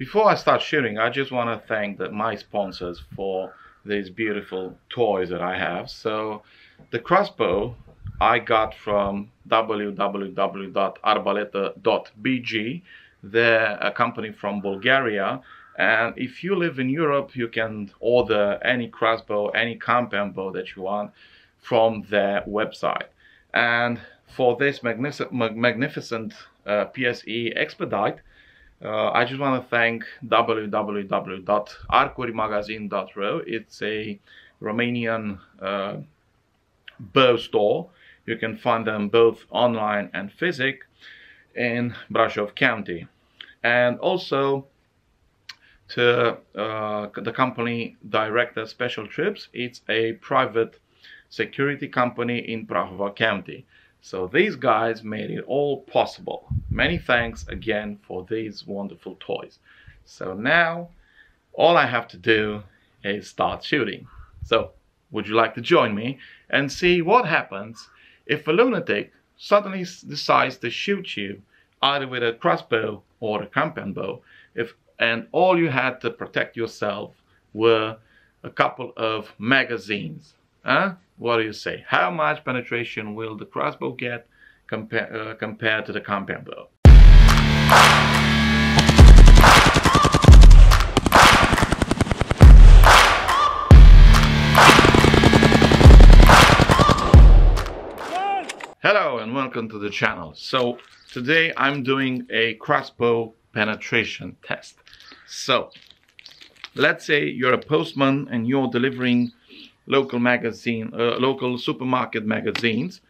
Before I start shooting, I just want to thank my sponsors for these beautiful toys that I have. So the crossbow I got from www.arbaleta.bg. They're a company from Bulgaria, and if you live in Europe, you can order any crossbow, any compound bow that you want from their website. And for this magnificent PSE expedite, I just want to thank www.arcurimagazin.ro. It's a Romanian bow store. You can find them both online and physical in Brașov County. And also to the company Director Special Trips. It's a private security company in Prahova County. So these guys made it all possible. Many thanks again for these wonderful toys. So now all I have to do is start shooting. So would you like to join me and see what happens if a lunatic suddenly decides to shoot you either with a crossbow or a compound bow, and all you had to protect yourself were a couple of magazines? Huh? What do you say? How much penetration will the crossbow get compared to the compound bow? Hello and welcome to the channel. So today I'm doing a crossbow penetration test. So let's say you're a postman and you're delivering local supermarket magazines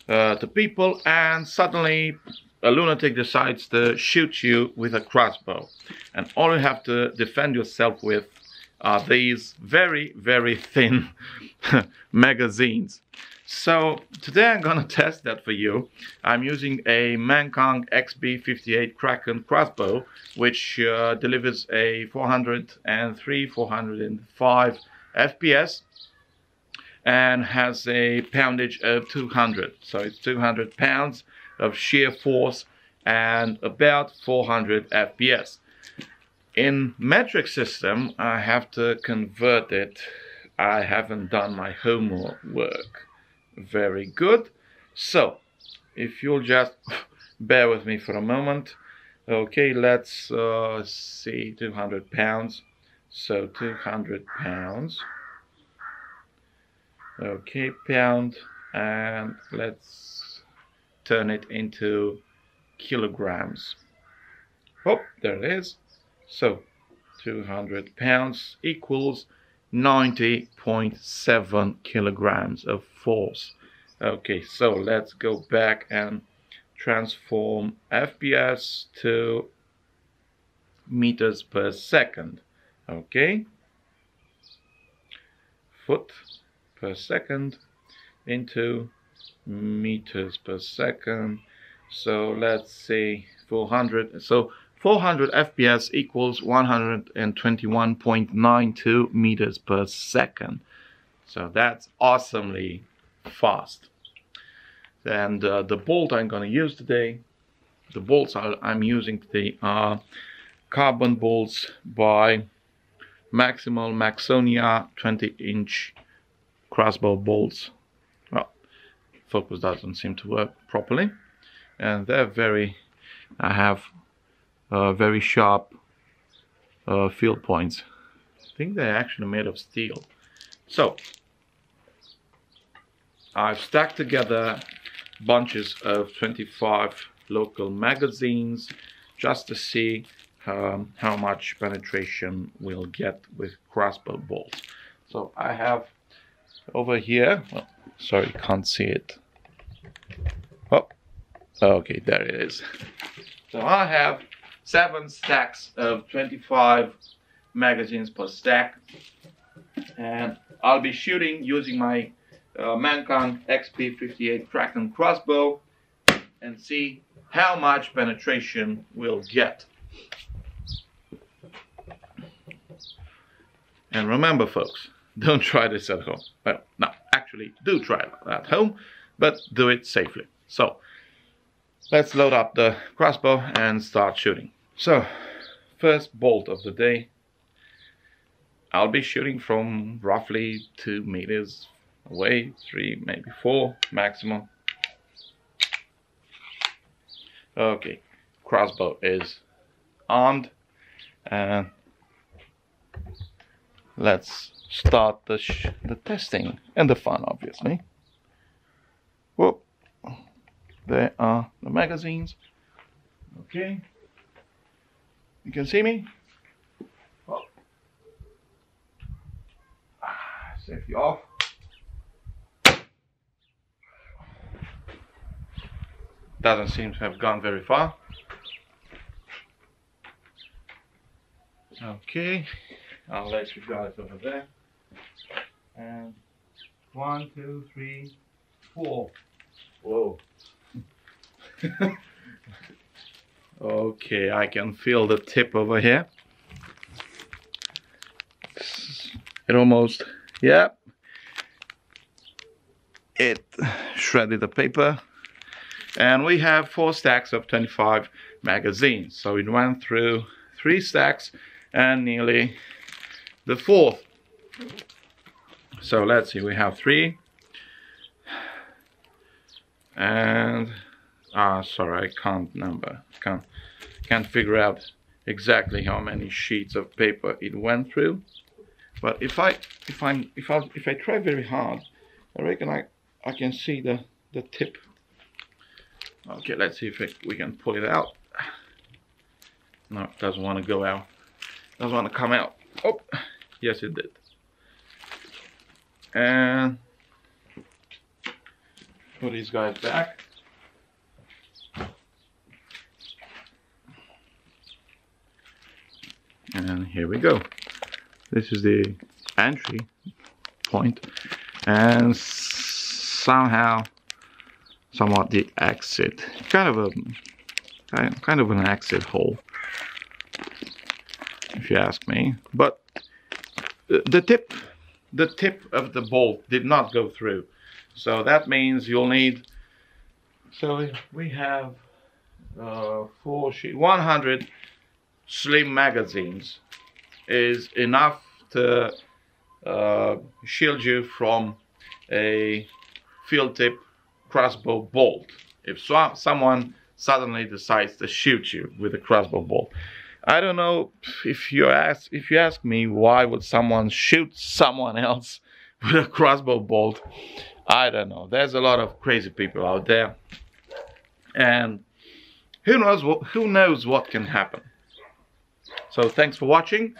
to people, and suddenly a lunatic decides to shoot you with a crossbow, and all you have to defend yourself with are these very, very thin magazines. So today I'm gonna test that for you. I'm using a Mankang XB58 Kraken crossbow, which delivers a 405 FPS and has a poundage of 200. So it's 200 pounds of sheer force and about 400 FPS. In metric system, I have to convert it. I haven't done my homework. Very good. So if you'll just bear with me for a moment. Okay, let's see, 200 pounds. So 200 pounds. Okay, pound, and let's turn it into kilograms. Oh, there it is. So 200 pounds equals 90.7 kilograms of force. Okay, so let's go back and transform FPS to meters per second. Okay, foot per second into meters per second. So let's say 400. So 400 FPS equals 121.92 meters per second. So that's awesomely fast. And the bolt I'm going to use today, the bolts I'm using today are carbon bolts by Maxsonia 20-inch crossbow bolts. Well, focus doesn't seem to work properly, and they're I have very sharp field points. I think they're actually made of steel. So I've stacked together bunches of 25 local magazines just to see how much penetration we'll get with crossbow bolts. So I have over here, oh, sorry, can't see it. Oh, okay, there it is. So I have 7 stacks of 25 magazines per stack, and I'll be shooting using my Mankang XB58 Kraken crossbow and see how much penetration we'll get. And remember, folks, don't try this at home. Well, no, actually do try it at home, but do it safely. So let's load up the crossbow and start shooting. So first bolt of the day. I'll be shooting from roughly 2 meters away, 3, maybe 4 maximum. Okay, crossbow is armed, and let's start the testing and the fun, obviously. Whoop, there are the magazines. Okay, you can see me. Oh. Safety off. Doesn't seem to have gone very far. Okay, I'll let you guys over there. And 1, 2, 3, 4. Whoa. Okay, I can feel the tip over here. It almost, yeah. It shredded the paper. And we have 4 stacks of 25 magazines. So it went through 3 stacks and nearly the 4th. So let's see, we have 3. And sorry, I can't number. Can't figure out exactly how many sheets of paper it went through. But if I try very hard, I reckon I can see the tip. Okay, let's see if we can pull it out. No, it doesn't want to go out. Doesn't want to come out. Oh, yes it did. And put these guys back. And here we go. This is the entry point, and somewhat the exit. Kind of an exit hole, if you ask me. But the tip of the bolt did not go through, so that means you'll need. So we have 100 slim magazines is enough to shield you from a field tip crossbow bolt if someone suddenly decides to shoot you with a crossbow bolt. I don't know if you ask me why would someone shoot someone else with a crossbow bolt. I don't know. There's a lot of crazy people out there, and who knows what can happen. So thanks for watching,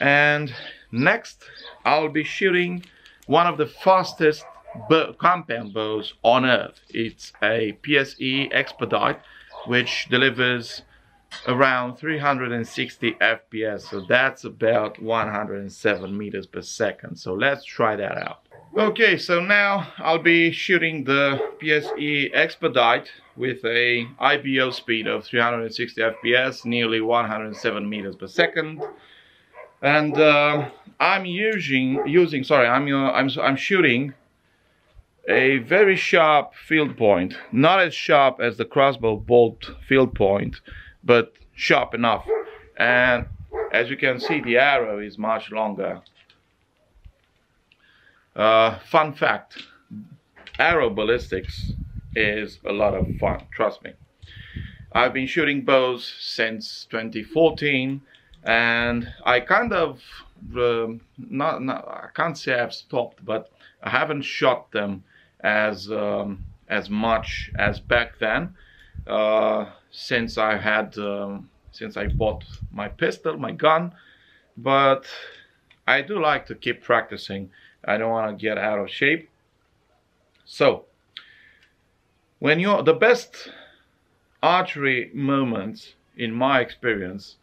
and next I'll be shooting one of the fastest compound bows on earth. It's a PSE Expedite, which delivers around 360 FPS, so that's about 107 meters per second. So let's try that out. Okay, so now I'll be shooting the PSE Expedite with a IBO speed of 360 FPS, nearly 107 meters per second. And I'm shooting a very sharp field point, not as sharp as the crossbow bolt field point, but sharp enough. And as you can see, the arrow is much longer. Fun fact, arrow ballistics is a lot of fun, trust me. I've been shooting bows since 2014, and I kind of I can't say I've stopped, but I haven't shot them as much as back then, since I bought my pistol, my gun. But I do like to keep practicing. I don't want to get out of shape. So when the best archery moments, in my experience,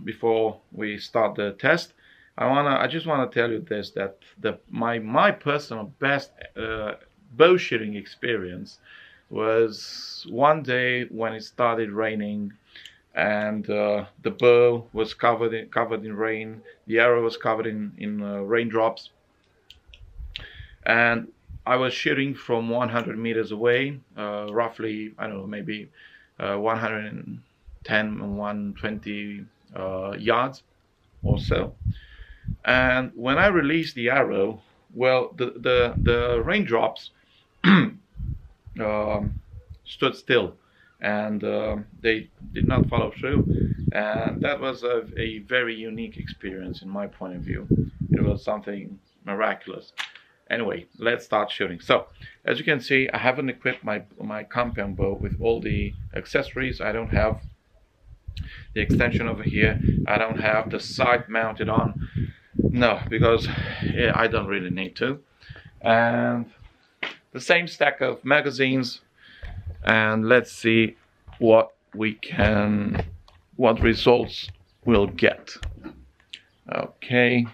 before we start the test, I just want to tell you this, that my personal best bow shooting experience was one day when it started raining, and the bow was covered in rain, the arrow was covered in raindrops, and I was shooting from 100 meters away, roughly, I don't know, maybe 100 10, 120 yards or so. And when I released the arrow, well, the raindrops stood still, and they did not follow through, and that was a very unique experience in my point of view. It was something miraculous. Anyway, let's start shooting. So as you can see, I haven't equipped my compound bow with all the accessories. I don't have the extension over here. I don't have the sight mounted on. No, because I don't really need to. And the same stack of magazines, and let's see what results we'll get. Okay,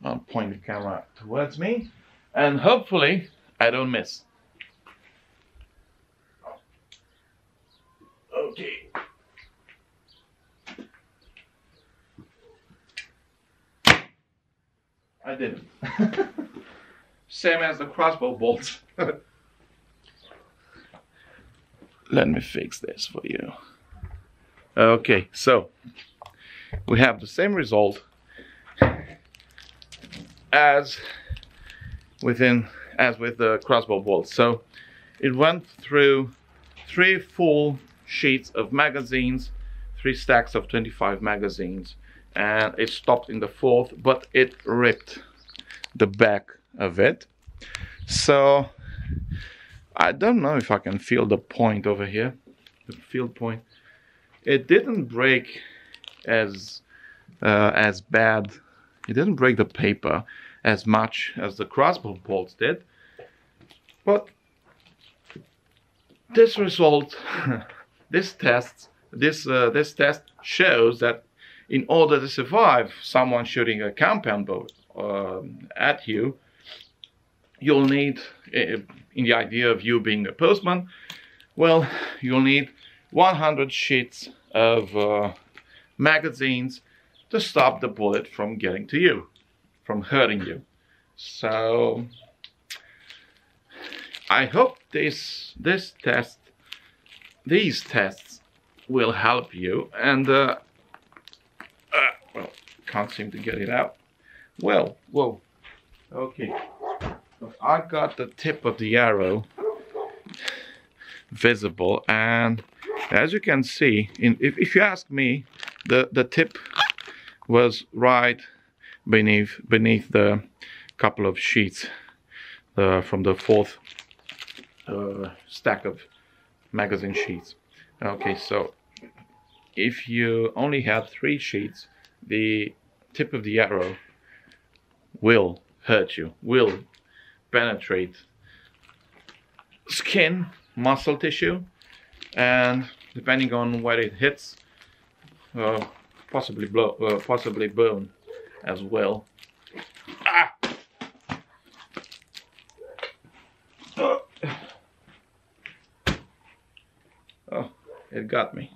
I'll point the camera towards me, and hopefully I don't miss. Okay. I didn't. Same as the crossbow bolts. Let me fix this for you. Okay, so we have the same result as with the crossbow bolts. So it went through 3 full sheets of magazines, 3 stacks of 25 magazines, and it stopped in the 4th, but it ripped the back of it. So I don't know if I can feel the point over here, the field point. It didn't break as bad. It didn't break the paper as much as the crossbow bolts did, but this result, this test shows that in order to survive someone shooting a compound bow at you, you'll need, in the idea of you being a postman, well, you'll need 100 sheets of magazines to stop the bullet from getting to you, from hurting you. So I hope these tests will help you. And well, can't seem to get it out. Well, whoa. Okay, I got the tip of the arrow visible, and as you can see, if you ask me, the tip was right beneath the couple of sheets from the 4th stack of magazine sheets. Okay, so if you only have 3 sheets, the tip of the arrow will hurt you, will penetrate skin, muscle tissue, and depending on where it hits, possibly bone as well. Ah! Oh, it got me.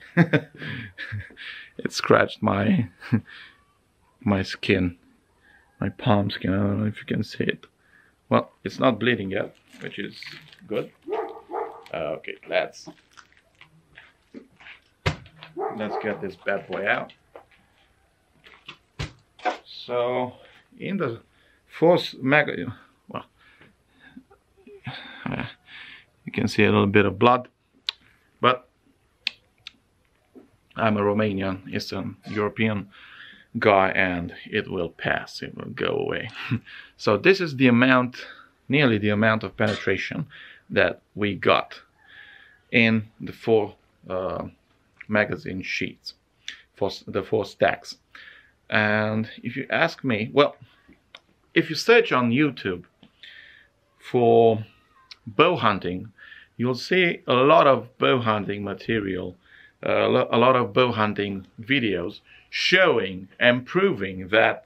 It scratched my skin, my palm skin. I don't know if you can see it. Well, it's not bleeding yet, which is good. Okay, let's get this bad boy out. So in the 4th magazine, well, you can see a little bit of blood, but I'm a Romanian, Eastern European guy, and it will pass, it will go away. So this is the amount, nearly the amount of penetration that we got in the 4 magazine sheets, for the 4 stacks. And if you ask me, well, if you search on YouTube for bow hunting, you'll see a lot of bow hunting material, a lot of bow hunting videos showing and proving that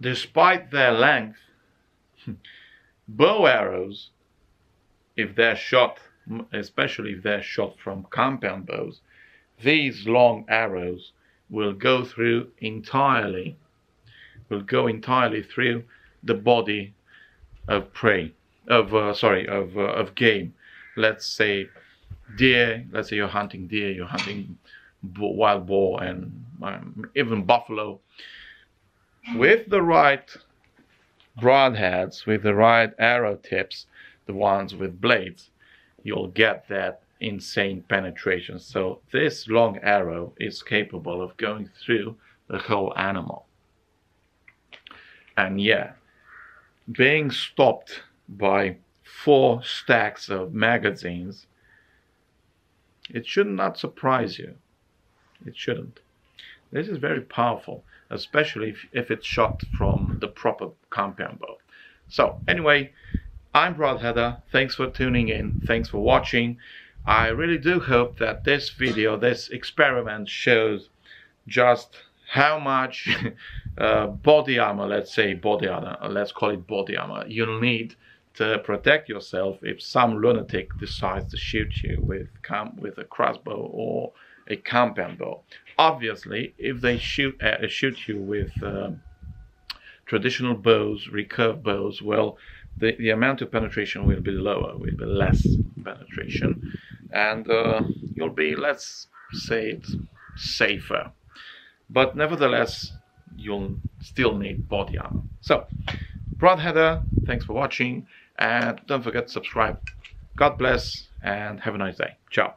despite their length, bow arrows, if they're shot, especially if they're shot from compound bows, these long arrows will go entirely through the body of prey, of game. Let's say deer, let's say you're hunting deer, you're hunting wild boar, and even buffalo, with the right broadheads, with the right arrow tips, the ones with blades, you'll get that insane penetration. So this long arrow is capable of going through the whole animal. And yeah, being stopped by 4 stacks of magazines, it should not surprise you. It shouldn't. This is very powerful, especially if it's shot from the proper compound bow. So anyway, I'm Broadheader. Thanks for tuning in. Thanks for watching. I really do hope that this video, this experiment, shows just how much body armor, let's call it body armor, you'll need to protect yourself if some lunatic decides to shoot you with a crossbow or a compound bow. Obviously, if they shoot you with traditional bows, recurve bows, well, the amount of penetration will be lower, will be less penetration, and you'll be, let's say it, safer. But nevertheless, you'll still need body armor. So, Broadheader, thanks for watching, and don't forget to subscribe. God bless, and have a nice day. Ciao.